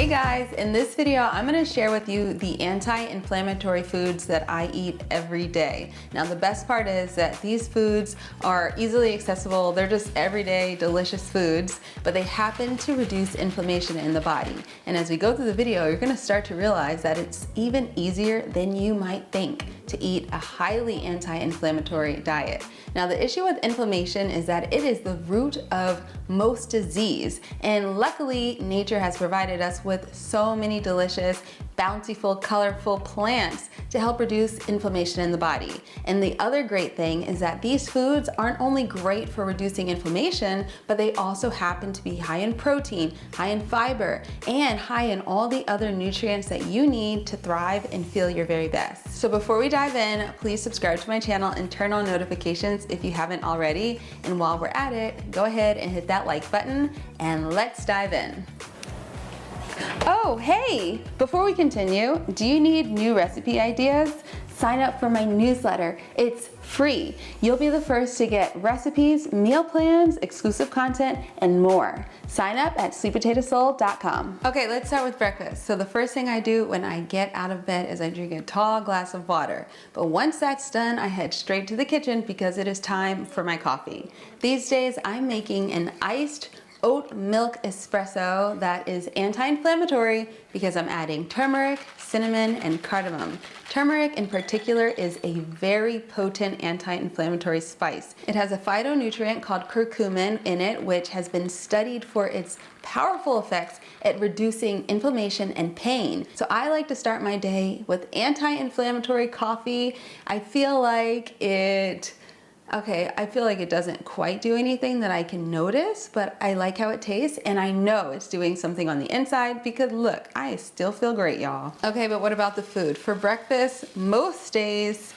Hey guys, in this video, I'm gonna share with you the anti-inflammatory foods that I eat every day. Now, the best part is that these foods are easily accessible. They're just everyday, delicious foods, but they happen to reduce inflammation in the body. And as we go through the video, you're gonna start to realize that it's even easier than you might think to eat a highly anti-inflammatory diet. Now, the issue with inflammation is that it is the root of most disease, and luckily, nature has provided us with so many delicious, bountiful, colorful plants to help reduce inflammation in the body. And the other great thing is that these foods aren't only great for reducing inflammation, but they also happen to be high in protein, high in fiber, and high in all the other nutrients that you need to thrive and feel your very best. So before we dive in, please subscribe to my channel and turn on notifications if you haven't already. And while we're at it, go ahead and hit that like button and let's dive in. Oh, hey! Before we continue, do you need new recipe ideas? Sign up for my newsletter. It's free. You'll be the first to get recipes, meal plans, exclusive content, and more. Sign up at sweetpotatosoul.com. Okay, let's start with breakfast. So the first thing I do when I get out of bed is I drink a tall glass of water. But once that's done, I head straight to the kitchen because it is time for my coffee. These days, I'm making an iced oat milk espresso that is anti-inflammatory because I'm adding turmeric, cinnamon, and cardamom. Turmeric in particular is a very potent anti-inflammatory spice. It has a phytonutrient called curcumin in it, which has been studied for its powerful effects at reducing inflammation and pain. So I like to start my day with anti-inflammatory coffee. I feel like it doesn't quite do anything that I can notice, but I like how it tastes, and I know it's doing something on the inside because look, I still feel great, y'all. Okay, but what about the food? For breakfast, most days,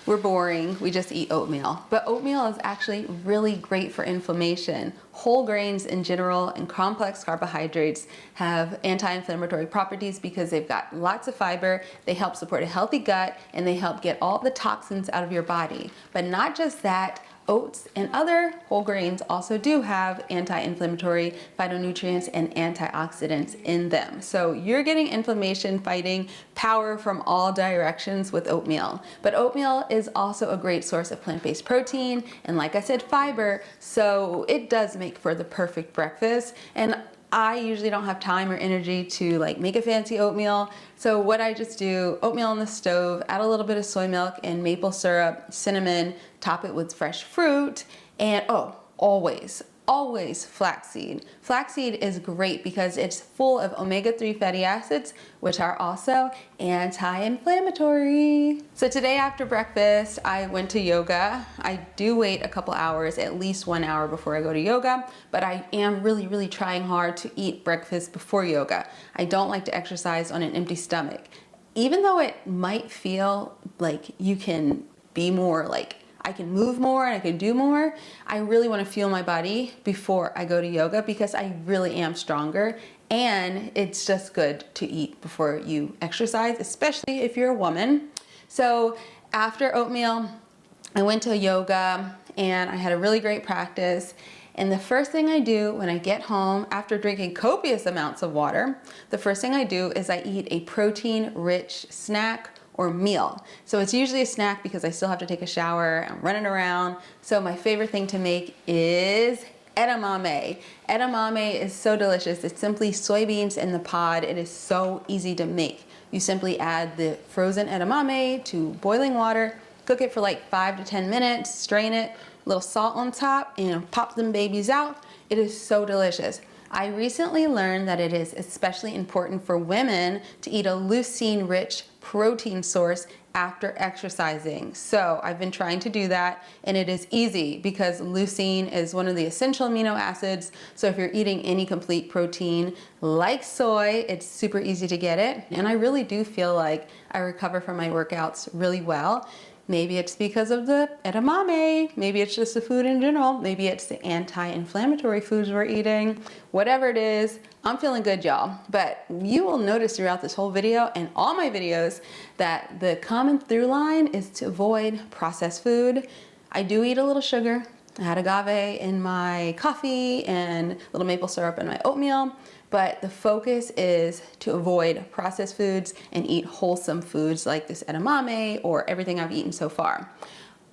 we're boring, we just eat oatmeal. But oatmeal is actually really great for inflammation. Whole grains in general and complex carbohydrates have anti-inflammatory properties because they've got lots of fiber, they help support a healthy gut, and they help get all the toxins out of your body. But not just that, oats and other whole grains also do have anti-inflammatory phytonutrients and antioxidants in them. So you're getting inflammation fighting power from all directions with oatmeal. But oatmeal is also a great source of plant-based protein and, like I said, fiber, so it does make for the perfect breakfast. And I usually don't have time or energy to make a fancy oatmeal. So what I just do, oatmeal on the stove, add a little bit of soy milk and maple syrup, cinnamon, top it with fresh fruit, and always flaxseed. Flaxseed is great because it's full of omega-3 fatty acids, which are also anti-inflammatory. So today after breakfast, I went to yoga. I do wait a couple hours, at least 1 hour before I go to yoga, but I am really trying hard to eat breakfast before yoga. I don't like to exercise on an empty stomach. Even though it might feel like you can be more I can move more and I can do more, I really want to feel my body before I go to yoga because I really am stronger, and it's just good to eat before you exercise, especially if you're a woman. So after oatmeal, I went to yoga and I had a really great practice. And the first thing I do when I get home after drinking copious amounts of water, the first thing I do is I eat a protein-rich snack or meal. So it's usually a snack because I still have to take a shower, I'm running around. So my favorite thing to make is edamame. Edamame is so delicious. It's simply soybeans in the pod. It is so easy to make. You simply add the frozen edamame to boiling water, cook it for 5 to 10 minutes, strain it, a little salt on top, and pop them babies out. It is so delicious. I recently learned that it is especially important for women to eat a leucine-rich protein source after exercising. So I've been trying to do that, and it is easy because leucine is one of the essential amino acids. So if you're eating any complete protein like soy, it's super easy to get it. And I really do feel like I recover from my workouts really well. Maybe it's because of the edamame, maybe it's just the food in general, maybe it's the anti-inflammatory foods we're eating. Whatever it is, I'm feeling good, y'all. But you will notice throughout this whole video and all my videos that the common through line is to avoid processed food. I do eat a little sugar, I had agave in my coffee and a little maple syrup in my oatmeal. But the focus is to avoid processed foods and eat wholesome foods like this edamame or everything I've eaten so far.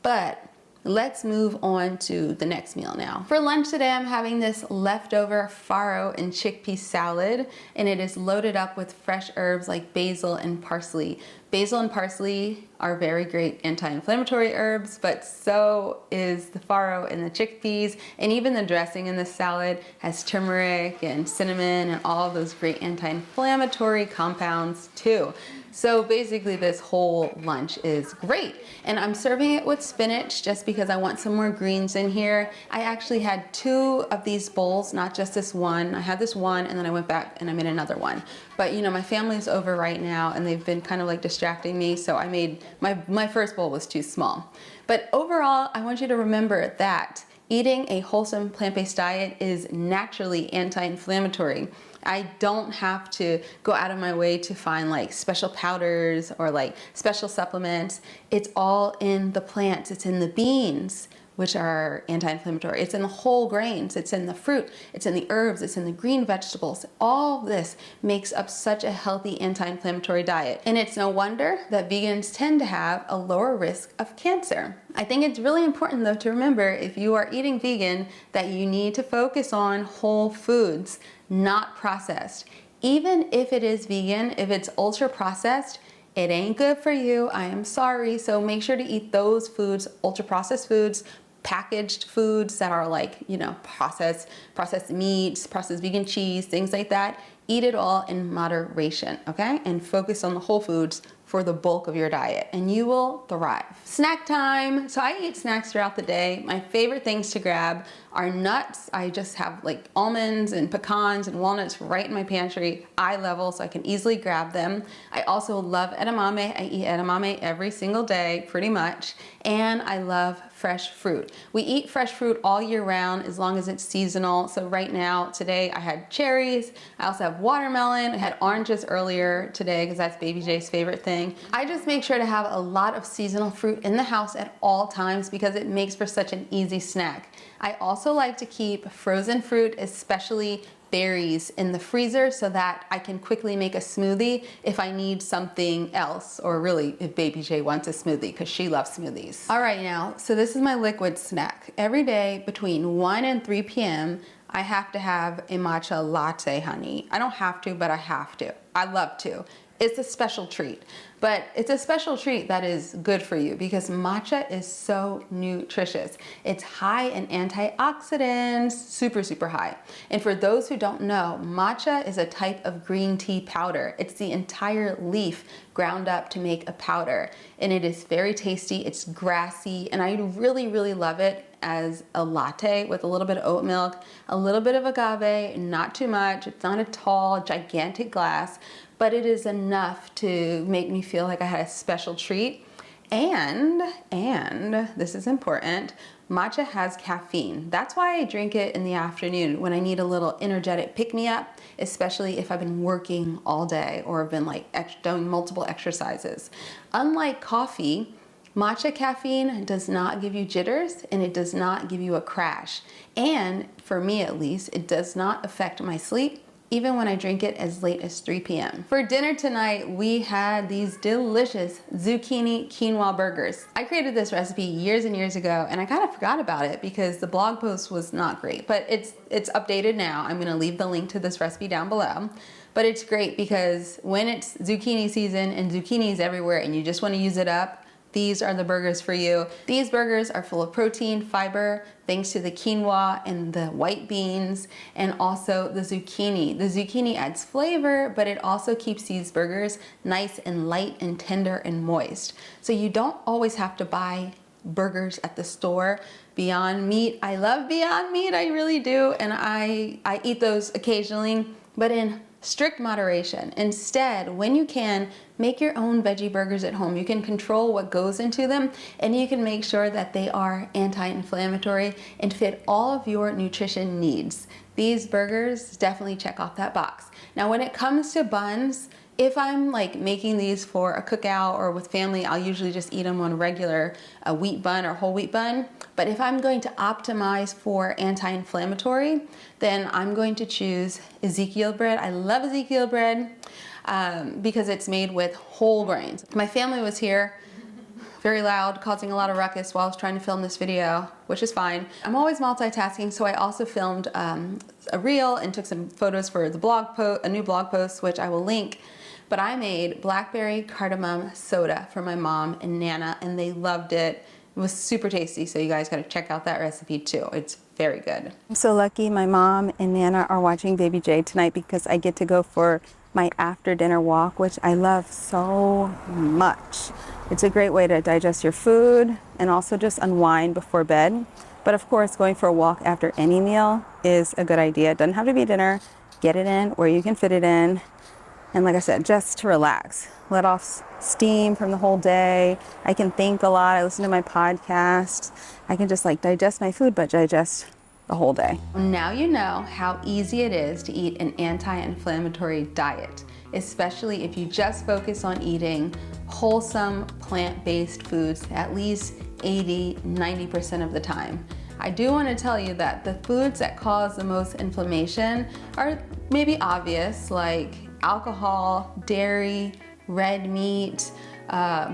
But let's move on to the next meal now. For lunch today, I'm having this leftover farro and chickpea salad, and it is loaded up with fresh herbs like basil and parsley. Basil and parsley are very great anti-inflammatory herbs, but so is the farro and the chickpeas, and even the dressing in this salad has turmeric and cinnamon and all of those great anti-inflammatory compounds too. So basically this whole lunch is great. And I'm serving it with spinach just because I want some more greens in here. I actually had 2 of these bowls, not just this one. I had this one and then I went back and I made another one. But you know, my family's over right now and they've been kind of like distracting me, so I made, my first bowl was too small. But overall, I want you to remember that eating a wholesome plant-based diet is naturally anti-inflammatory. I don't have to go out of my way to find like special powders or like special supplements. It's all in the plants. It's in the beans, which are anti-inflammatory. It's in the whole grains. It's in the fruit. It's in the herbs. It's in the green vegetables. All of this makes up such a healthy anti-inflammatory diet. And it's no wonder that vegans tend to have a lower risk of cancer. I think it's really important though to remember, if you are eating vegan, that you need to focus on whole foods, not processed. Even if it is vegan, if it's ultra processed, it ain't good for you. I am sorry. So make sure to eat those foods, ultra processed foods, packaged foods that are like, you know, processed meats, processed vegan cheese, things like that. Eat it all in moderation, okay? And focus on the whole foods for the bulk of your diet and you will thrive. Snack time. So I eat snacks throughout the day. My favorite things to grab are nuts. I just have like almonds and pecans and walnuts right in my pantry, eye level, so I can easily grab them. I also love edamame. I eat edamame every single day, pretty much. And I love fresh fruit. We eat fresh fruit all year round as long as it's seasonal. So right now, today I had cherries. I also have watermelon. I had oranges earlier today because that's Baby J's favorite thing. I just make sure to have a lot of seasonal fruit in the house at all times because it makes for such an easy snack. I also like to keep frozen fruit, especially berries, in the freezer so that I can quickly make a smoothie if I need something else, or really if Baby J wants a smoothie because she loves smoothies. All right now, so this is my liquid snack. Every day between 1 and 3 p.m. I have to have a matcha latte, honey. I don't have to, but I have to. I love to. It's a special treat, but it's a special treat that is good for you because matcha is so nutritious. It's high in antioxidants, super, super high. And for those who don't know, matcha is a type of green tea powder. It's the entire leaf ground up to make a powder. And it is very tasty, it's grassy, and I really, really love it as a latte with a little bit of oat milk, a little bit of agave, not too much. It's not a tall, gigantic glass, but it is enough to make me feel like I had a special treat. And this is important, matcha has caffeine. That's why I drink it in the afternoon when I need a little energetic pick-me-up, especially if I've been working all day or have been like doing multiple exercises. Unlike coffee, matcha caffeine does not give you jitters and it does not give you a crash. And for me at least, it does not affect my sleep even when I drink it as late as 3 p.m. For dinner tonight, we had these delicious zucchini quinoa burgers. I created this recipe years and years ago and I kind of forgot about it because the blog post was not great, but it's updated now. I'm gonna leave the link to this recipe down below. But it's great because when it's zucchini season and zucchini is everywhere and you just wanna use it up, these are the burgers for you. These burgers are full of protein, fiber, thanks to the quinoa and the white beans, and also the zucchini. The zucchini adds flavor, but it also keeps these burgers nice and light and tender and moist. So you don't always have to buy burgers at the store. Beyond Meat, I love Beyond Meat, I really do, and I eat those occasionally, but in strict moderation. Instead, when you can, make your own veggie burgers at home. You can control what goes into them and you can make sure that they are anti-inflammatory and fit all of your nutrition needs. These burgers definitely check off that box. Now, when it comes to buns, If I'm like making these for a cookout or with family, I'll usually just eat them on a regular wheat bun or whole wheat bun. But if I'm going to optimize for anti-inflammatory, then I'm going to choose Ezekiel bread. I love Ezekiel bread because it's made with whole grains. My family was here, very loud, causing a lot of ruckus while I was trying to film this video, which is fine. I'm always multitasking, so I also filmed a reel and took some photos for the blog post, a new blog post, which I will link. But I made blackberry cardamom soda for my mom and Nana, and they loved it. It was super tasty, so you guys gotta check out that recipe too. It's very good. I'm so lucky my mom and Nana are watching Baby J tonight because I get to go for my after dinner walk, which I love so much. It's a great way to digest your food and also just unwind before bed. But of course, going for a walk after any meal is a good idea. It doesn't have to be dinner. Get it in where you can fit it in. And like I said, just to relax, let off steam from the whole day. I can think a lot. I listen to my podcast. I can just like digest my food, but digest the whole day. Now you know how easy it is to eat an anti-inflammatory diet, especially if you just focus on eating wholesome plant-based foods at least 80–90% of the time. I do want to tell you that the foods that cause the most inflammation are maybe obvious, like alcohol, dairy, red meat,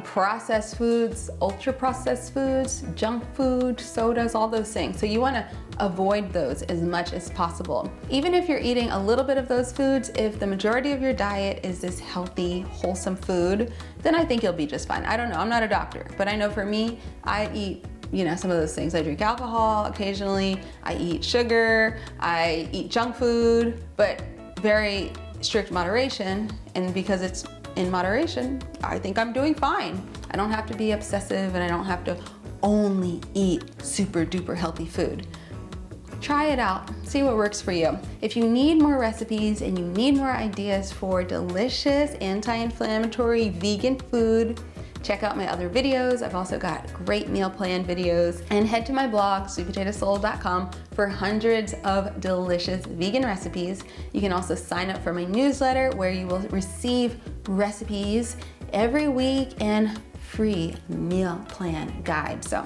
processed foods, ultra processed foods, junk food, sodas, all those things. So you want to avoid those as much as possible. Even if you're eating a little bit of those foods, if the majority of your diet is this healthy, wholesome food, then I think you'll be just fine. I don't know, I'm not a doctor, but I know for me, I eat some of those things. I drink alcohol occasionally, I eat sugar, I eat junk food, but very strict moderation, and because it's in moderation, I think I'm doing fine. I don't have to be obsessive and I don't have to only eat super duper healthy food. Try it out, see what works for you. If you need more recipes and you need more ideas for delicious anti-inflammatory vegan food, check out my other videos. I've also got great meal plan videos, and head to my blog, sweetpotatosoul.com, for hundreds of delicious vegan recipes. You can also sign up for my newsletter where you will receive recipes every week and free meal plan guide. So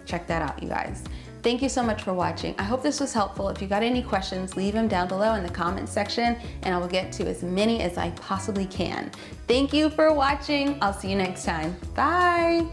check that out, you guys. Thank you so much for watching. I hope this was helpful. If you got any questions, leave them down below in the comments section and I will get to as many as I possibly can. Thank you for watching. I'll see you next time. Bye.